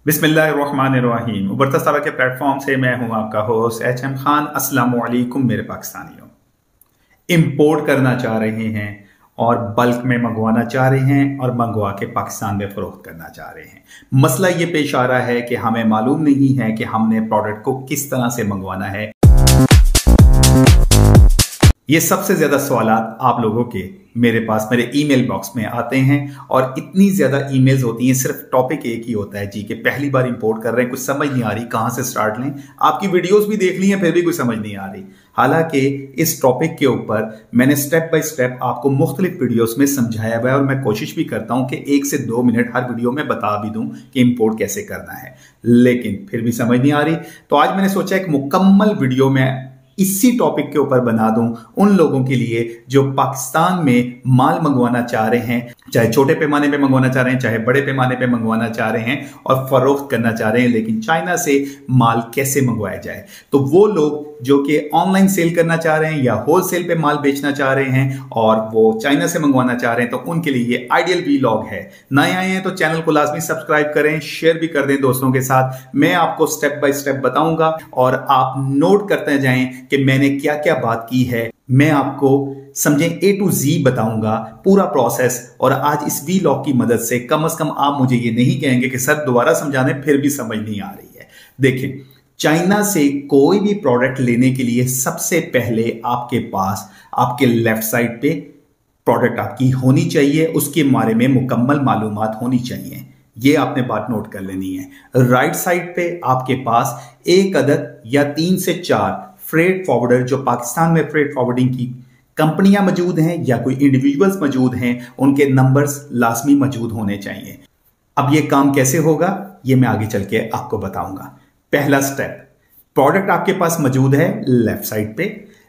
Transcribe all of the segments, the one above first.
बिस्मिल्लाहिर्रहमानिर्रहीम। उबरता साला के प्लेटफॉर्म से मैं हूं आपका होस्ट एचएम खान। अस्सलाम वालेकुम मेरे पाकिस्तानियों। इंपोर्ट करना चाह रहे हैं और बल्क में मंगवाना चाह रहे हैं और मंगवा के पाकिस्तान में फरोख्त करना चाह रहे हैं। मसला ये पेश आ रहा है कि हमें मालूम नहीं है कि हमने प्रोडक्ट को किस तरह से मंगवाना है। ये सबसे ज्यादा सवालात आप लोगों के मेरे पास मेरे ईमेल बॉक्स में आते हैं और इतनी ज्यादा ईमेल्स होती हैं। सिर्फ टॉपिक एक ही होता है जी कि पहली बार इंपोर्ट कर रहे हैं, कुछ समझ नहीं आ रही, कहां से स्टार्ट लें। आपकी वीडियोस भी देख ली हैं फिर भी कुछ समझ नहीं आ रही। हालांकि इस टॉपिक के ऊपर मैंने स्टेप बाय स्टेप आपको मुख्तलिफ वीडियोस में समझाया हुआ है और मैं कोशिश भी करता हूं कि 1 से 2 मिनट हर वीडियो में बता भी दूं कि इंपोर्ट कैसे करना है, लेकिन फिर भी समझ नहीं आ रही। तो आज मैंने सोचा एक मुकम्मल वीडियो में इसी टॉपिक के ऊपर बना दूं उन लोगों के लिए जो पाकिस्तान में माल मंगवाना चाह रहे हैं, चाहे छोटे पैमाने पे मंगवाना चाह रहे हैं, चाहे बड़े पैमाने पे मंगवाना चाह रहे हैं और फरोख्त करना चाह रहे हैं, लेकिन चाइना से माल कैसे मंगवाया जाए। तो वो लोग जो कि ऑनलाइन सेल करना चाह रहे हैं या होलसेल पे माल बेचना चाह रहे हैं और वो चाइना से मंगवाना चाह रहे हैं, तो उनके लिए ये आइडियल वीलॉग है। नए आए हैं तो चैनल को लाजमी सब्सक्राइब करें, शेयर भी कर दें दोस्तों के साथ। मैं आपको स्टेप बाय स्टेप बताऊंगा और आप नोट करते जाएं कि मैंने क्या क्या बात की है। मैं आपको समझें A to Z बताऊंगा पूरा प्रोसेस। और आज इस वीलॉग की मदद से कम आप मुझे ये नहीं कहेंगे कि सर दोबारा समझाने फिर भी समझ नहीं आ रही है। देखिए, चाइना से कोई भी प्रोडक्ट लेने के लिए सबसे पहले आपके पास आपके लेफ्ट साइड पे प्रोडक्ट आपकी होनी चाहिए, उसके बारे में मुकम्मल मालूमात होनी चाहिए। ये आपने बात नोट कर लेनी है। राइट साइड पे आपके पास एक अदद या 3 से 4 फ्रेट फॉरवर्डर, जो पाकिस्तान में फ्रेट फॉरवर्डिंग की कंपनियां मौजूद हैं या कोई इंडिविजुअल्स मौजूद हैं, उनके नंबर्स लाजमी मौजूद होने चाहिए। अब ये काम कैसे होगा ये मैं आगे चल के आपको बताऊंगा। पहला स्टेप, प्रोडक्ट आपके पास मौजूद है लेफ्ट साइड पे,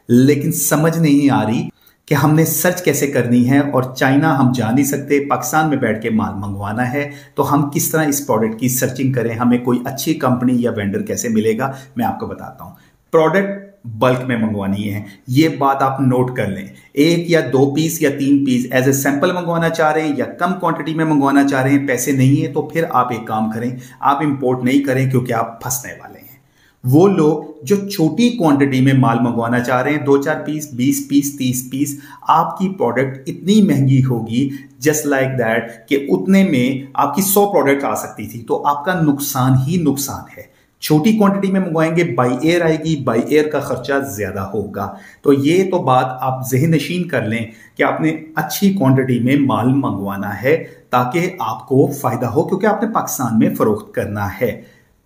लेकिन समझ नहीं आ रही कि हमने सर्च कैसे करनी है और चाइना हम जा नहीं सकते, पाकिस्तान में बैठ के माल मंगवाना है, तो हम किस तरह इस प्रोडक्ट की सर्चिंग करें, हमें कोई अच्छी कंपनी या वेंडर कैसे मिलेगा, मैं आपको बताता हूं। प्रोडक्ट बल्क में मंगवानी है, ये बात आप नोट कर लें। 1 या 2 पीस या 3 पीस एज ए सैंपल मंगवाना चाह रहे हैं या कम क्वांटिटी में मंगवाना चाह रहे हैं, पैसे नहीं है तो फिर आप एक काम करें, आप इंपोर्ट नहीं करें क्योंकि आप फंसने वाले हैं। वो लोग जो छोटी क्वांटिटी में माल मंगवाना चाह रहे हैं, 2-4 पीस, 20 पीस, 30 पीस, आपकी प्रोडक्ट इतनी महंगी होगी जस्ट लाइक दैट कि उतने में आपकी 100 प्रोडक्ट आ सकती थी, तो आपका नुकसान ही नुकसान है। छोटी क्वांटिटी में मंगवाएंगे, बाई एयर आएगी, बाई एयर का खर्चा ज्यादा होगा। तो ये तो बात आप ज़हन नशीन कर लें कि आपने अच्छी क्वांटिटी में माल मंगवाना है ताकि आपको फायदा हो, क्योंकि आपने पाकिस्तान में फरोख्त करना है।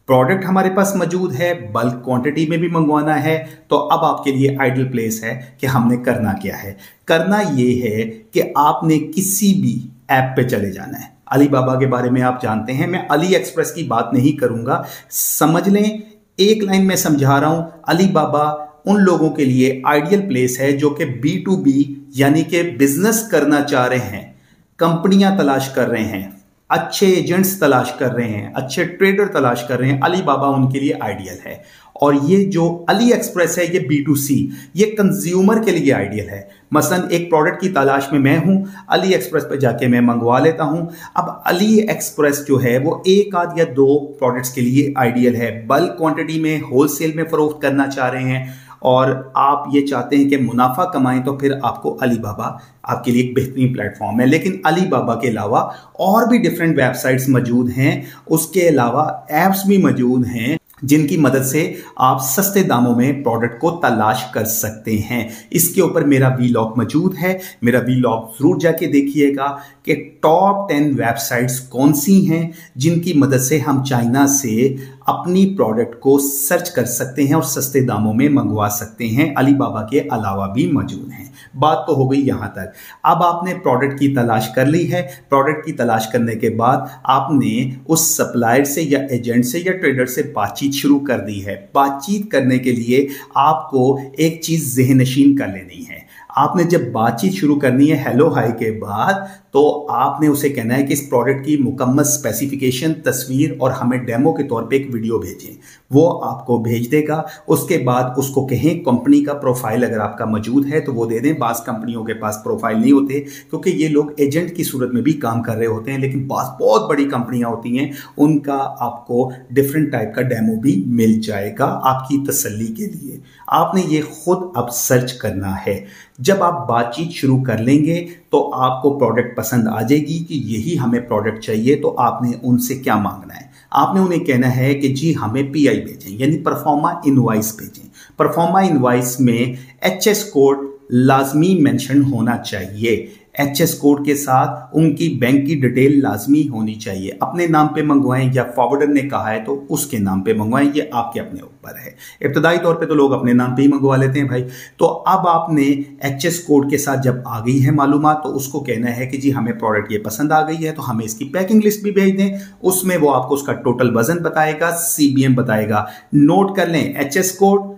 प्रोडक्ट हमारे पास मौजूद है, बल्क क्वांटिटी में भी मंगवाना है, तो अब आपके लिए आइडियल प्लेस है कि हमने करना क्या है। करना यह है कि आपने किसी भी ऐप पे चले जाना है। अली बाबा के बारे में आप जानते हैं, मैं अली एक्सप्रेस की बात नहीं करूंगा, समझ लें, एक लाइन में समझा रहा हूं। अली बाबा उन लोगों के लिए आइडियल प्लेस है जो कि B2B यानी कि बिजनेस करना चाह रहे हैं, कंपनियां तलाश कर रहे हैं, अच्छे एजेंट्स तलाश कर रहे हैं, अच्छे ट्रेडर तलाश कर रहे हैं। अली बाबा उनके लिए आइडियल है। और ये जो अली एक्सप्रेस है ये B2C, ये कंज्यूमर के लिए आइडियल है। मसलन एक प्रोडक्ट की तलाश में मैं हूं, अली एक्सप्रेस पे जाके मैं मंगवा लेता हूं। अब अली एक्सप्रेस जो है वो 1 आध या 2 प्रोडक्ट्स के लिए आइडियल है। बल्क क्वांटिटी में होलसेल में फरोख्त करना चाह रहे हैं और आप ये चाहते हैं कि मुनाफा कमाएं, तो फिर आपको अली बाबा आपके लिए एक बेहतरीन प्लेटफॉर्म है। लेकिन अली बाबा के अलावा और भी डिफरेंट वेबसाइट्स मौजूद हैं, उसके अलावा ऐप्स भी मौजूद हैं जिनकी मदद से आप सस्ते दामों में प्रोडक्ट को तलाश कर सकते हैं। इसके ऊपर मेरा वीलॉग मौजूद है, मेरा वीलॉग जरूर जाके देखिएगा कि टॉप 10 वेबसाइट्स कौन सी हैं जिनकी मदद से हम चाइना से अपनी प्रोडक्ट को सर्च कर सकते हैं और सस्ते दामों में मंगवा सकते हैं। अली बाबा के अलावा भी मौजूद हैं। बात तो हो गई यहां तक। अब आपने प्रोडक्ट की तलाश कर ली है। प्रोडक्ट की तलाश करने के बाद आपने उस सप्लायर से या एजेंट से या ट्रेडर से बातचीत शुरू कर दी है। बातचीत करने के लिए आपको एक चीज ज़हन नशीन कर लेनी है। आपने जब बातचीत शुरू करनी है हेलो हाय के बाद, तो आपने उसे कहना है कि इस प्रोडक्ट की मुकम्मल स्पेसिफिकेशन, तस्वीर और हमें डेमो के तौर पे एक वीडियो भेजें। वो आपको भेज देगा। उसके बाद उसको कहें कंपनी का प्रोफाइल अगर आपका मौजूद है तो वो दे दें। बास कंपनियों के पास प्रोफाइल नहीं होते क्योंकि ये लोग एजेंट की सूरत में भी काम कर रहे होते हैं, लेकिन बास बहुत बड़ी कंपनियां होती हैं, उनका आपको डिफरेंट टाइप का डेमो भी मिल जाएगा आपकी तसल्ली के लिए। आपने ये खुद अब सर्च करना है। जब आप बातचीत शुरू कर लेंगे तो आपको प्रोडक्ट पसंद आ जाएगी कि यही हमें प्रोडक्ट चाहिए, तो आपने उनसे क्या मांगना है? आपने उन्हें कहना है कि जी हमें पीआई भेजें, यानी परफॉर्मा इनवॉइस भेजें। परफॉर्मा इनवॉइस में एचएस कोड लाजमी मेंशन होना चाहिए। एचएस कोड के साथ उनकी बैंक की डिटेल लाजमी होनी चाहिए। अपने नाम पे मंगवाएं या फॉरवर्डर ने कहा है तो उसके नाम पे मंगवाएं, ये आपके अपने ऊपर है। इब्तदाई तौर पे तो लोग अपने नाम पे ही मंगवा लेते हैं भाई। तो अब आपने एचएस कोड के साथ जब आ गई है मालूमात, तो उसको कहना है कि जी हमें प्रोडक्ट ये पसंद आ गई है तो हमें इसकी पैकिंग लिस्ट भी भेज दें। उसमें वो आपको उसका टोटल वजन बताएगा, सीबीएम बताएगा। नोट कर लें, एचएस कोड,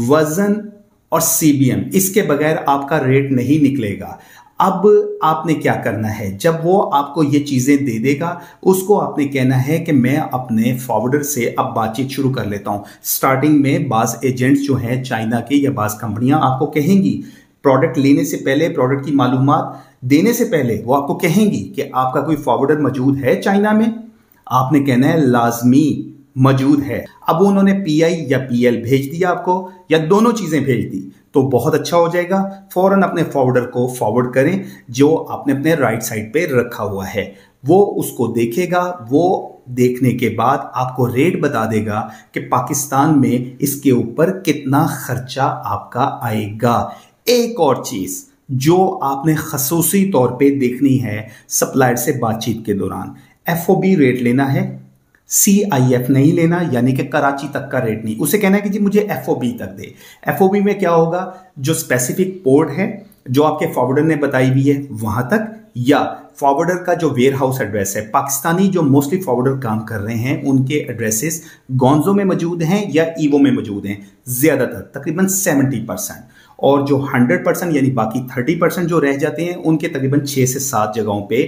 वजन और सीबीएम, इसके बगैर आपका रेट नहीं निकलेगा। अब आपने क्या करना है, जब वो आपको ये चीजें दे देगा, उसको आपने कहना है कि मैं अपने फॉरवर्डर से अब बातचीत शुरू कर लेता हूं। स्टार्टिंग में बास एजेंट्स जो हैं चाइना के या बास कंपनियां आपको कहेंगी, प्रोडक्ट लेने से पहले, प्रोडक्ट की मालूमात देने से पहले वो आपको कहेंगी कि आपका कोई फॉरवर्डर मौजूद है चाइना में। आपने कहना है लाजमी मौजूद है। अब उन्होंने पीआई या पीएल भेज दिया आपको, या दोनों चीजें भेज दी, तो बहुत अच्छा हो जाएगा। फौरन अपने फॉरवर्डर को फॉरवर्ड करें जो आपने अपने राइट साइड पे रखा हुआ है। वो उसको देखेगा। वो देखने के बाद आपको रेट बता देगा कि पाकिस्तान में इसके ऊपर कितना खर्चा आपका आएगा। एक और चीज जो आपने खसूसी तौर पे देखनी है सप्लायर से बातचीत के दौरान, एफओबी रेट लेना है, CIF नहीं लेना, यानी कि कराची तक का रेट नहीं। उसे कहना है कि जी मुझे एफओबी तक दे। एफओबी में क्या होगा, जो स्पेसिफिक पोर्ट है जो आपके फॉरवर्डर ने बताई हुई है वहां तक, या फॉरवर्डर का जो वेयर हाउस एड्रेस है। पाकिस्तानी जो मोस्टली फॉरवर्डर काम कर रहे हैं उनके एड्रेसेस गोंजो में मौजूद हैं या ईवो में मौजूद हैं, ज्यादातर तकरीबन 70%, और जो 100% यानी बाकी 30% जो रह जाते हैं उनके तकरीबन 6 से 7 जगहों पे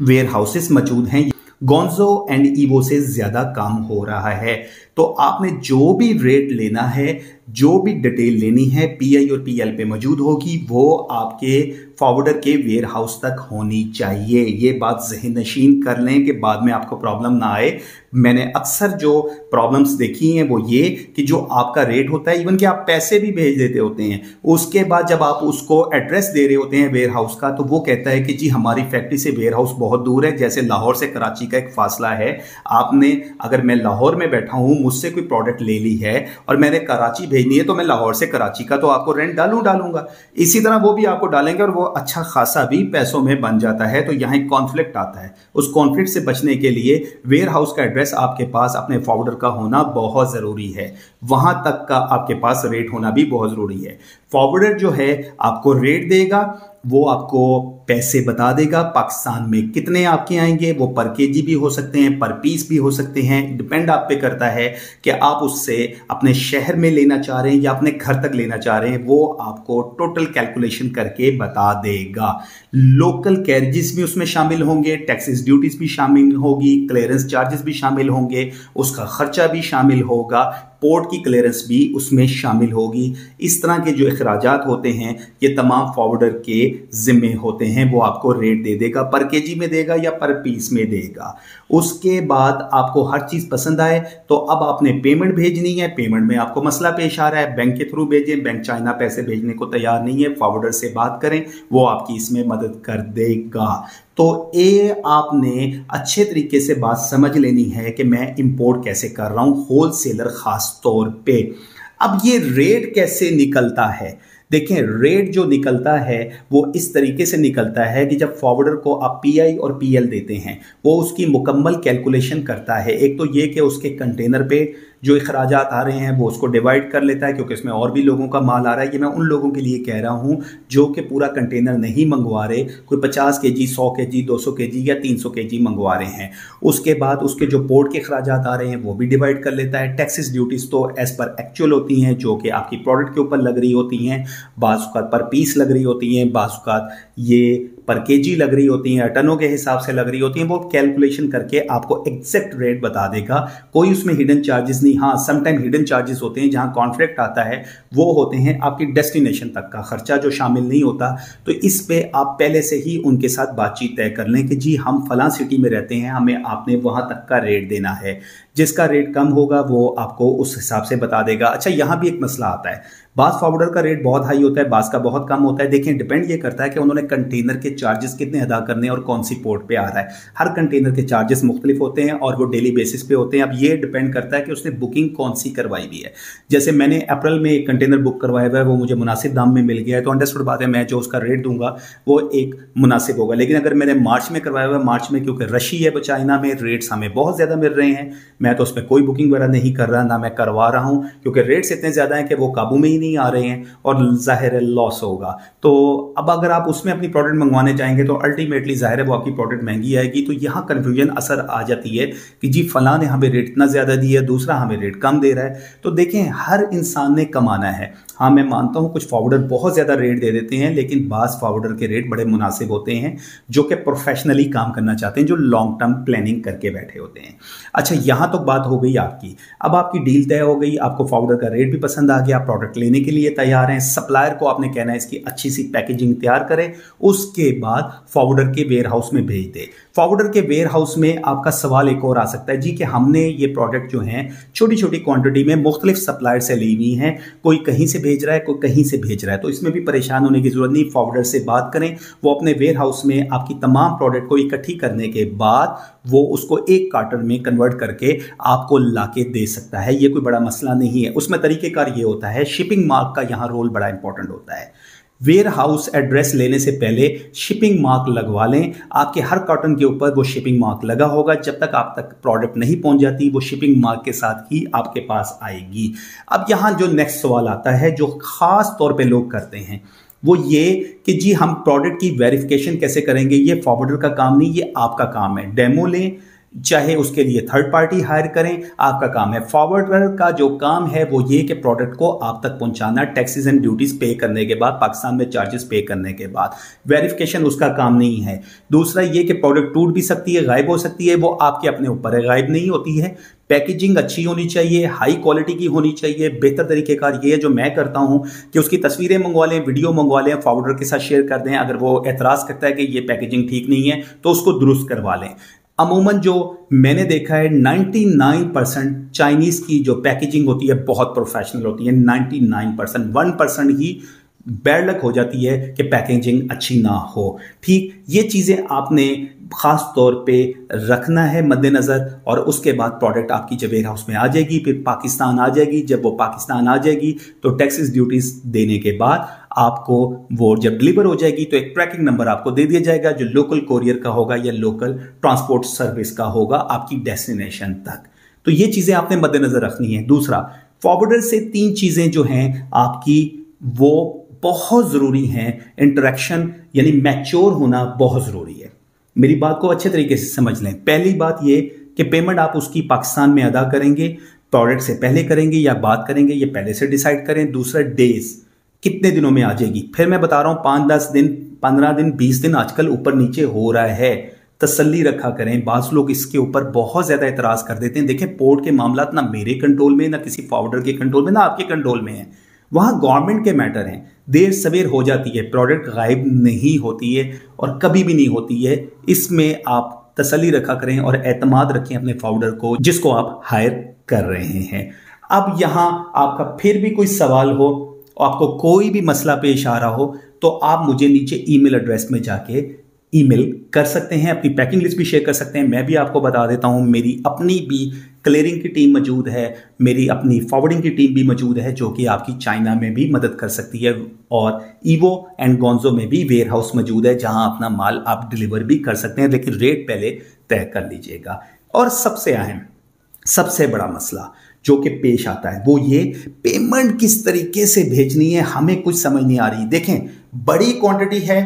वेयर हाउसेस मौजूद हैं। गोंजो एंड ईवो से ज्यादा काम हो रहा है। तो आपने जो भी रेट लेना है, जो भी डिटेल लेनी है, पीआई और पीएल पे मौजूद होगी, वो आपके फॉरवर्डर के वेयर हाउस तक होनी चाहिए। ये बात ज़हन नशीन कर लें कि बाद में आपको प्रॉब्लम ना आए। मैंने अक्सर जो प्रॉब्लम्स देखी हैं वो ये कि जो आपका रेट होता है, इवन कि आप पैसे भी भेज देते होते हैं, उसके बाद जब आप उसको एड्रेस दे रहे होते हैं वेयर हाउस का, तो वो कहता है कि जी हमारी फैक्ट्री से वेयर हाउस बहुत दूर है, जैसे लाहौर से कराची का एक फासला है। आपने, अगर मैं लाहौर में बैठा हूं, मुझसे कोई प्रोडक्ट ले ली है और मैंने कराची भेजनी है, तो मैं लाहौर से कराची का तो आपको रेंट डालूंगा। इसी तरह वो भी आपको डालेंगे और वो अच्छा खासा भी पैसों में बन जाता है। तो यहाँ एक कॉन्फ्लिक्ट आता है। उस कॉन्फ्लिक्ट से बचने के लिए वेयर हाउस का एड्रेस आपके पास अपने फॉरवर्डर का होना बहुत जरूरी है। वहां तक का आपके पास रेट होना भी बहुत जरूरी है। फॉरवर्डर जो है आपको रेट देगा, वो आपको पैसे बता देगा पाकिस्तान में कितने आपके आएंगे। वो पर केजी भी हो सकते हैं, पर पीस भी हो सकते हैं, डिपेंड आप पे करता है कि आप उससे अपने शहर में लेना चाह रहे हैं या अपने घर तक लेना चाह रहे हैं। वो आपको टोटल कैलकुलेशन करके बता देगा। लोकल कैरेजेस भी उसमें शामिल होंगे, टैक्सेस ड्यूटीज भी शामिल होगी, क्लियरेंस चार्जेस भी शामिल होंगे, उसका खर्चा भी शामिल होगा, पोर्ट की क्लियरेंस भी उसमें शामिल होगी। इस तरह के जो अखराजात होते हैं ये तमाम फॉरवर्डर के जिम्मे होते हैं। वो आपको रेट दे देगा, पर केजी में देगा या पर पीस में देगा। उसके बाद आपको हर चीज पसंद आए तो अब आपने पेमेंट भेजनी है। पेमेंट में आपको मसला पेश आ रहा है, बैंक के थ्रू भेजें, बैंक चाइना पैसे भेजने को तैयार नहीं है, फॉरवर्डर से बात करें, वो आपकी इसमें मदद कर देगा। तो ये आपने अच्छे तरीके से बात समझ लेनी है कि मैं इंपोर्ट कैसे कर रहा हूं, होलसेलर खास तौर पे। अब ये रेट कैसे निकलता है, देखें, रेट जो निकलता है वो इस तरीके से निकलता है कि जब फॉरवर्डर को आप पीआई और पीएल देते हैं, वो उसकी मुकम्मल कैलकुलेशन करता है। एक तो ये कि उसके कंटेनर पे जो अखराजात आ रहे हैं वो उसको डिवाइड कर लेता है, क्योंकि इसमें और भी लोगों का माल आ रहा है। ये मैं उन लोगों के लिए कह रहा हूं जो कि पूरा कंटेनर नहीं मंगवा रहे, कोई 50 केजी, 100 केजी, 200 केजी या 300 केजी मंगवा रहे हैं। उसके बाद उसके जो पोर्ट के अखराजात आ रहे हैं वो भी डिवाइड कर लेता है। टैक्सेस ड्यूटीज तो एज पर एक्चुअल होती हैं, जो कि आपकी प्रोडक्ट के ऊपर लग रही होती हैं, बाज़ औक़ात पर पीस लग रही होती हैं, बाज़ औक़ात ये पर केजी लग रही होती हैं, टनों के हिसाब से लग रही होती हैं, वो कैलकुलेशन करके आपको एग्जैक्ट रेट बता देगा। कोई उसमें हिडन चार्जेस नहीं। हाँ, समटाइम हिडन चार्जेस होते हैं, जहां कॉन्ट्रैक्ट आता है वो होते हैं आपकी डेस्टिनेशन तक का खर्चा जो शामिल नहीं होता। तो इस पे आप पहले से ही उनके साथ बातचीत तय कर लें कि जी हम फलां सिटी में रहते हैं, हमें आपने वहां तक का रेट देना है। जिसका रेट कम होगा वो आपको उस हिसाब से बता देगा। अच्छा, यहां भी एक मसला आता है, बास फॉरवर्डर का रेट बहुत हाई होता है, बास का बहुत कम होता है। देखें, डिपेंड ये करता है कि उन्होंने कंटेनर के चार्जेस कितने अदा करने हैं और कौन सी पोर्ट पे आ रहा है। हर कंटेनर के चार्जेस मुख्तलिफ होते हैं और वो डेली बेसिस पे होते हैं। अब ये डिपेंड करता है कि उसने बुकिंग कौन सी करवाई हुई है। जैसे मैंने अप्रैल में एक कंटेनर बुक करवाया हुआ है, वो मुझे मुनासिब दाम में मिल गया है, तो अंडरस्टूड बात है, मैं जो उसका रेट दूंगा वो एक मुनासिब होगा। लेकिन अगर मैंने मार्च में करवाया हुआ है, मार्च में क्योंकि रशी है चाइना में, रेट्स हमें बहुत ज़्यादा मिल रहे हैं, मैं तो उस पर कोई बुकिंग वगैरह नहीं कर रहा, ना मैं करवा रहा हूँ, क्योंकि रेट्स इतने ज़्यादा हैं कि वो काबू में ही नहीं आ रहे हैं और जाहिर है लॉस होगा। तो अब अगर आप उसमें अपनी प्रोडक्ट मंगवाने जाएंगे तो अल्टीमेटली जाहिर है वो आपकी प्रोडक्ट महंगी आएगी। तो यहाँ कन्फ्यूजन असर आ जाती है कि जी फलां ने हमें रेट इतना ज़्यादा दिया है, दूसरा हमें रेट कम दे रहा है। तो देखें, हर इंसान ने कमाना है। हाँ, मैं मानता हूँ कुछ फॉरवर्डर बहुत ज़्यादा रेट दे देते हैं, लेकिन बास फॉरवर्डर के रेट बड़े मुनासिब होते हैं जो कि प्रोफेशनली काम करना चाहते हैं, जो लॉन्ग टर्म प्लानिंग करके बैठे होते हैं। अच्छा, यहाँ तो बात हो गई आपकी। अब आपकी डील तय हो गई, आपको फॉरवर्डर का रेट भी पसंद आ गया, आप प्रोडक्ट लेने के लिए तैयार हैं। सप्लायर को आपने कहना है इसकी अच्छी सी पैकेजिंग तैयार करें, उसके बाद फॉरवर्डर के वेयर हाउस में भेज दे। फॉरवर्डर के वेयर हाउस में आपका सवाल एक और आ सकता है जी कि हमने ये प्रोडक्ट जो हैं छोटी छोटी क्वांटिटी में मुख्तलिफ सप्लायर से ली हुई हैं, कोई कहीं से भेज रहा है, कोई कहीं से भेज रहा है, तो इसमें भी परेशान होने की जरूरत नहीं। फॉरवर्डर से बात करें, वो अपने वेयर हाउस में आपकी तमाम प्रोडक्ट को इकट्ठी करने के बाद वो उसको एक कार्टन में कन्वर्ट करके आपको लाके दे सकता है। ये कोई बड़ा मसला नहीं है। उसमें तरीकेकार ये होता है, शिपिंग मार्क का यहाँ रोल बड़ा इंपॉर्टेंट होता है। वेयर हाउस एड्रेस लेने से पहले शिपिंग मार्क लगवा लें। आपके हर कार्टन के ऊपर वो शिपिंग मार्क लगा होगा। जब तक आप तक प्रोडक्ट नहीं पहुंच जाती, वो शिपिंग मार्क के साथ ही आपके पास आएगी। अब यहां जो नेक्स्ट सवाल आता है, जो खास तौर पे लोग करते हैं, वो ये कि जी हम प्रोडक्ट की वेरिफिकेशन कैसे करेंगे। ये फॉरवर्डर का काम नहीं, ये आपका काम है। डेमो लें, चाहे उसके लिए थर्ड पार्टी हायर करें, आपका काम है। फॉरवर्डर का जो काम है वो ये कि प्रोडक्ट को आप तक पहुंचाना, टैक्सेस एंड ड्यूटीज पे करने के बाद, पाकिस्तान में चार्जेस पे करने के बाद। वेरिफिकेशन उसका काम नहीं है। दूसरा ये कि प्रोडक्ट टूट भी सकती है, गायब हो सकती है, वो आपके अपने ऊपर है, गायब नहीं होती है। पैकेजिंग अच्छी होनी चाहिए, हाई क्वालिटी की होनी चाहिए। बेहतर तरीकेकार ये है जो मैं करता हूं कि उसकी तस्वीरें मंगवा लें, वीडियो मंगवा लें, फॉरवर्डर के साथ शेयर कर दें। अगर वो एतराज करता है कि ये पैकेजिंग ठीक नहीं है तो उसको दुरुस्त करवा लें। अमूमन जो मैंने देखा है 99% चाइनीज की जो पैकेजिंग होती है बहुत प्रोफेशनल होती है। 99%, 1% ही बैड लक हो जाती है कि पैकेजिंग अच्छी ना हो। ठीक, ये चीज़ें आपने खास तौर पे रखना है मद्देनज़र। और उसके बाद प्रोडक्ट आपकी जब वेयर हाउस में आ जाएगी, फिर पाकिस्तान आ जाएगी। जब वो पाकिस्तान आ जाएगी तो टैक्सेस ड्यूटीज देने के बाद आपको वो जब डिलीवर हो जाएगी तो एक ट्रैकिंग नंबर आपको दे दिया जाएगा, जो लोकल कोरियर का होगा या लोकल ट्रांसपोर्ट सर्विस का होगा आपकी डेस्टिनेशन तक। तो ये चीज़ें आपने मद्देनज़र रखनी है। दूसरा, फॉरवर्डर से 3 चीज़ें जो हैं आपकी वो बहुत ज़रूरी हैं। इंटरेक्शन यानी मैच्योर होना बहुत ज़रूरी है। मेरी बात को अच्छे तरीके से समझ लें। पहली बात ये कि पेमेंट आप उसकी पाकिस्तान में अदा करेंगे, प्रोडक्ट से पहले करेंगे या बाद करेंगे, ये पहले से डिसाइड करें। दूसरा, डेज कितने दिनों में आ जाएगी। फिर मैं बता रहा हूं 5-10 दिन, 15 दिन, 20 दिन आजकल ऊपर नीचे हो रहा है। तसल्ली रखा करें। बास लोग इसके ऊपर बहुत ज्यादा एतराज कर देते हैं। देखें, पोर्ट के मामला ना मेरे कंट्रोल में, ना किसी फॉरवर्डर के कंट्रोल में, ना आपके कंट्रोल में है। वहां गवर्नमेंट के मैटर हैं। देर सवेर हो जाती है, प्रोडक्ट गायब नहीं होती है और कभी भी नहीं होती है। इसमें आप तसल्ली रखा करें और एतमाद रखें अपने फॉरवर्डर को जिसको आप हायर कर रहे हैं। अब यहां आपका फिर भी कोई सवाल हो, आपको कोई भी मसला पेश आ रहा हो, तो आप मुझे नीचे ईमेल एड्रेस में जाके ईमेल कर सकते हैं, अपनी पैकिंग लिस्ट भी शेयर कर सकते हैं। मैं भी आपको बता देता हूं, मेरी अपनी भी क्लियरिंग की टीम मौजूद है, मेरी अपनी फॉरवर्डिंग की टीम भी मौजूद है, जो कि आपकी चाइना में भी मदद कर सकती है। और ईवो एंड गोंजो में भी वेयर हाउस मौजूद है, जहां अपना माल आप डिलीवर भी कर सकते हैं, लेकिन रेट पहले तय कर लीजिएगा। और सबसे अहम, सबसे बड़ा मसला जो कि पेश आता है वो ये, पेमेंट किस तरीके से भेजनी है, हमें कुछ समझ नहीं आ रही। देखें, बड़ी क्वांटिटी है,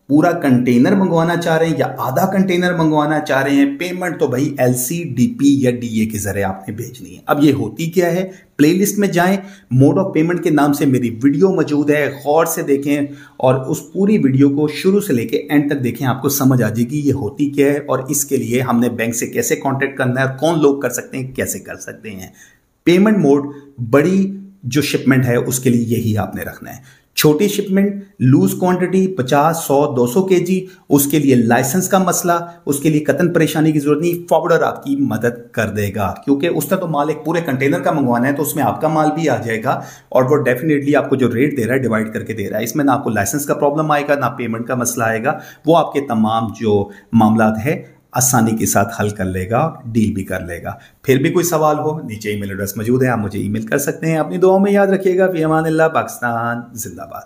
पूरा कंटेनर मंगवाना चाह रहे हैं या आधा कंटेनर मंगवाना चाह रहे हैं, पेमेंट तो भाई LC, DP या DA के जरिए आपने भेजनी है। अब ये होती क्या है, प्लेलिस्ट में जाएं, मोड ऑफ पेमेंट के नाम से मेरी वीडियो मौजूद है, गौर से देखें और उस पूरी वीडियो को शुरू से लेके एंड तक देखें, आपको समझ आ जाएगी ये होती क्या है और इसके लिए हमने बैंक से कैसे कांटेक्ट करना है और कौन लोग कर सकते हैं, कैसे कर सकते हैं। पेमेंट मोड बड़ी जो शिपमेंट है उसके लिए यही आपने रखना है। छोटी शिपमेंट, लूज क्वांटिटी 50, 100, 200 kg, उसके लिए लाइसेंस का मसला, उसके लिए कतन परेशानी की जरूरत नहीं, फॉरवर्डर आपकी मदद कर देगा, क्योंकि उसका तो माल एक पूरे कंटेनर का मंगवाना है तो उसमें आपका माल भी आ जाएगा और वो डेफिनेटली आपको जो रेट दे रहा है डिवाइड करके दे रहा है। इसमें ना आपको लाइसेंस का प्रॉब्लम आएगा, ना पेमेंट का मसला आएगा, वो आपके तमाम जो मामला है आसानी के साथ हल कर लेगा, डील भी कर लेगा। फिर भी कोई सवाल हो, नीचे ईमेल एड्रेस मौजूद है, आप मुझे ईमेल कर सकते हैं। अपनी दुआओं में याद रखिएगा। फी अमान अल्लाह, पाकिस्तान जिंदाबाद।